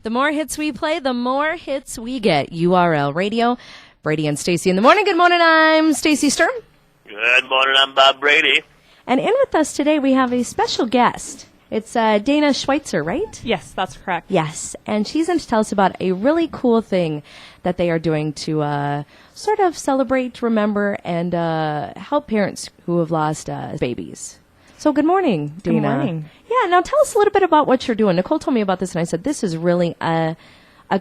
The more hits we play, the more hits we get. URL Radio, Brady and Stacy in the morning. Good morning, I'm Stacy Sturm. Good morning, I'm Bob Brady. And in with us today, we have a special guest. It's Dana Schweitzer, right? Yes, that's correct. Yes, and she's going to tell us about a really cool thing that they are doing to sort of celebrate, remember, and help parents who have lost babies. So good morning, Dana. Good morning. Yeah, now tell us a little bit about what you're doing. Nicole told me about this, and I said, this is really a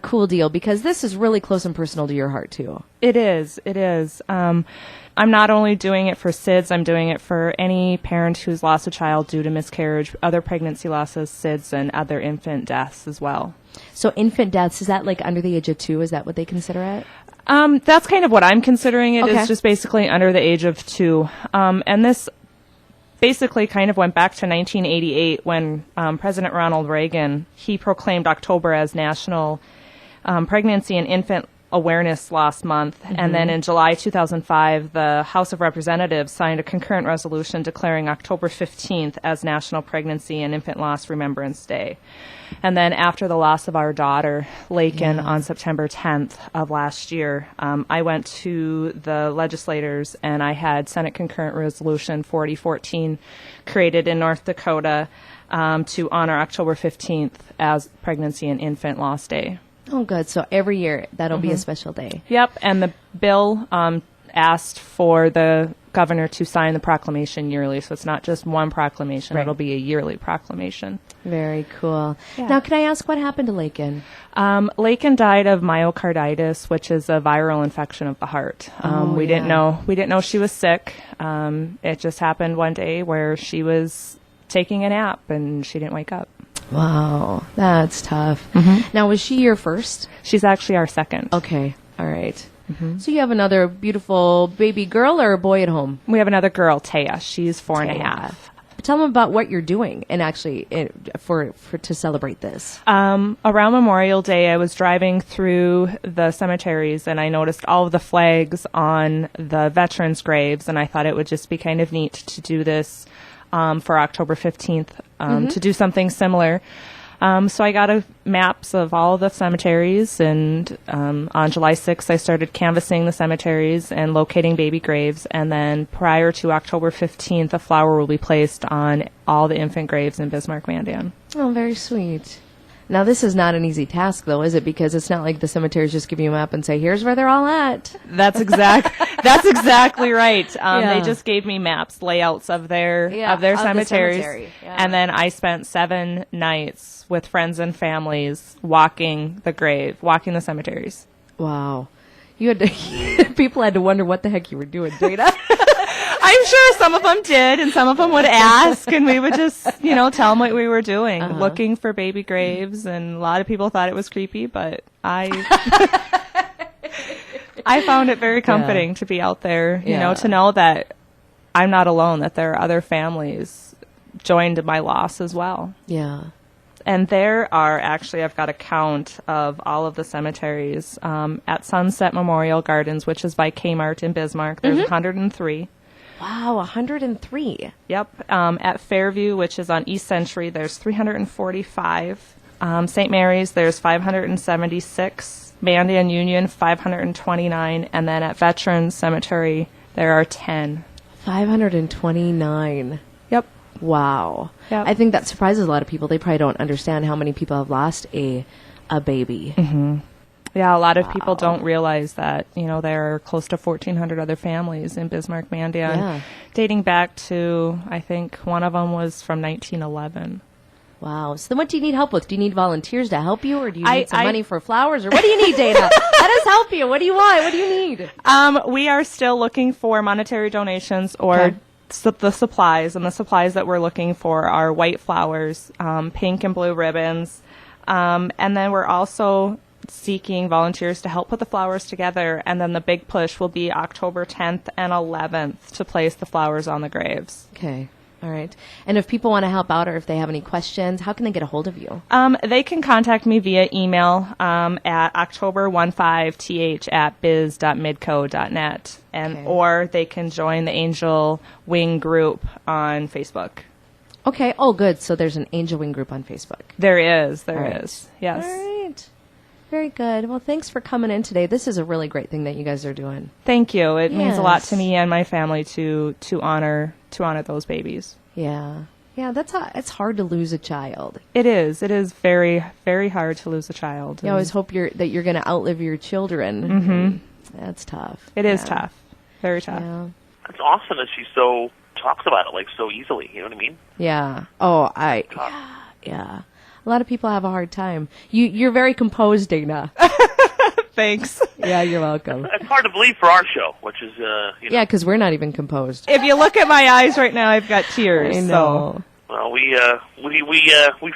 cool deal because this is really close and personal to your heart, too. It is. It is. I'm not only doing it for SIDS, I'm doing it for any parent who's lost a child due to miscarriage, other pregnancy losses, SIDS, and other infant deaths as well. So infant deaths, is that like under the age of 2? Is that what they consider it? That's kind of what I'm considering it. Okay. Is just basically under the age of 2. And this basically kind of went back to 1988 when President Ronald Reagan, he proclaimed October as National Pregnancy and Infant Awareness Loss Month. Mm-hmm. And then in July 2005, the House of Representatives signed a concurrent resolution declaring October 15th as National Pregnancy and Infant Loss Remembrance Day. And then after the loss of our daughter, Lakin, on September 10th of last year, I went to the legislators and I had Senate Concurrent Resolution 4014 created in North Dakota to honor October 15th as Pregnancy and Infant Loss Day. Oh, good. So every year, that'll be a special day. Yep, and the bill asked for the governor to sign the proclamation yearly, so it's not just one proclamation, Right. It'll be a yearly proclamation. Very cool. Yeah. Now, can I ask what happened to Lakin? Lakin died of myocarditis, which is a viral infection of the heart. We didn't know she was sick. It just happened one day where she was taking a nap and she didn't wake up. Wow, that's tough. Now, was she your first? She's actually our second. Okay, all right. So you have another beautiful baby girl or a boy at home? We have another girl, Taya. She's 4.5. Taya. Tell them about what you're doing and actually for to celebrate this. Around Memorial Day, I was driving through the cemeteries and I noticed all of the flags on the veterans' graves, and I thought it would just be kind of neat to do this for October 15th, to do something similar. So I got maps of all the cemeteries, and on July 6th, I started canvassing the cemeteries and locating baby graves. And then prior to October 15th, a flower will be placed on all the infant graves in Bismarck, Mandan. Oh, very sweet. Now, this is not an easy task, though, is it? Because it's not like the cemeteries just give you a map and say, here's where they're all at. That's exactly right. They just gave me maps, layouts of their cemeteries. And then I spent 7 nights with friends and families walking the cemeteries. Wow. You had to, people had to wonder what the heck you were doing, Dana. I'm sure some of them did, and some of them would ask, and we would just, tell them what we were doing, looking for baby graves, and a lot of people thought it was creepy, but I found it very comforting to be out there, to know that I'm not alone, that there are other families joined in my loss as well. Yeah. And there are actually, I've got a count of all of the cemeteries. At Sunset Memorial Gardens, which is by Kmart in Bismarck, there's 103. Wow, 103. Yep. At Fairview, which is on East Century, there's 345. St. Mary's, there's 576. Mandan Union, 529. And then at Veterans Cemetery, there are 10. 529. Yep. Wow. Yep. I think that surprises a lot of people. They probably don't understand how many people have lost a baby. Mm-hmm. Yeah, a lot of people don't realize that, there are close to 1,400 other families in Bismarck, Mandan, dating back to, I think, one of them was from 1911. Wow. So then what do you need help with? Do you need volunteers to help you, or do you need some money for flowers, or what do you need, Dana? Let us help you. What do you want? What do you need? We are still looking for monetary donations or the supplies, and the supplies that we're looking for are white flowers, pink and blue ribbons, and then we're also seeking volunteers to help put the flowers together, and then the big push will be October 10th and 11th to place the flowers on the graves. Okay. All right. And if people want to help out or if they have any questions, how can they get a hold of you? They can contact me via email at october15th@biz.midco.net, and or they can join the Angel Wing group on Facebook. Okay. Oh, good. So there's an Angel Wing group on Facebook. There is. There is. Yes. All right. right. Very good. Well, thanks for coming in today. This is a really great thing that you guys are doing. Thank you. It means a lot Yes. to me and my family to honor those babies. Yeah. Yeah, it's hard to lose a child. It is. It is very, very hard to lose a child. You always hope that you're going to outlive your children. Mm-hmm. That's tough. It is tough. Very tough. Yeah. It's awesome that she so talks about it, like, so easily. You know what I mean? Yeah. Oh, yeah. A lot of people have a hard time. You're very composed, Dana. Thanks. Yeah, you're welcome. It's hard to believe for our show, which is, Yeah, because we're not even composed. If you look at my eyes right now, I've got tears. I know. Well, we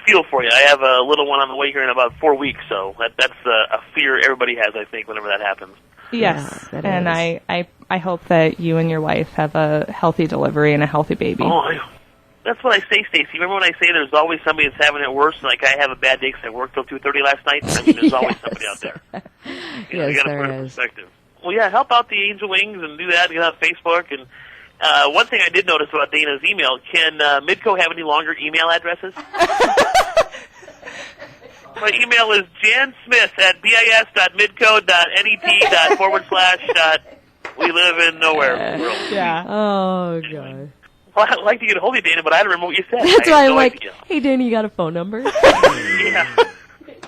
feel for you. I have a little one on the way here in about 4 weeks, so that's a fear everybody has, I think, whenever that happens. Yes, Yeah, that and is. I hope that you and your wife have a healthy delivery and a healthy baby. That's what I say, Stacy. Remember when I say there's always somebody that's having it worse? Like, I have a bad day because I worked till 2:30 last night. I mean, there's always somebody out there. You Yes, got to there put it in is. perspective. Well, yeah, help out the Angel Wings and do that. Get on Facebook. And one thing I did notice about Dana's email, can Midco have any longer email addresses? My email is jansmith@bis.midco.net/. We live in nowhere world. Yeah. Oh, God. Well, I'd like to get a hold of you, Dana, but I don't remember what you said. That's I why have I'm no like, idea. hey, Dana, you got a phone number? Yeah.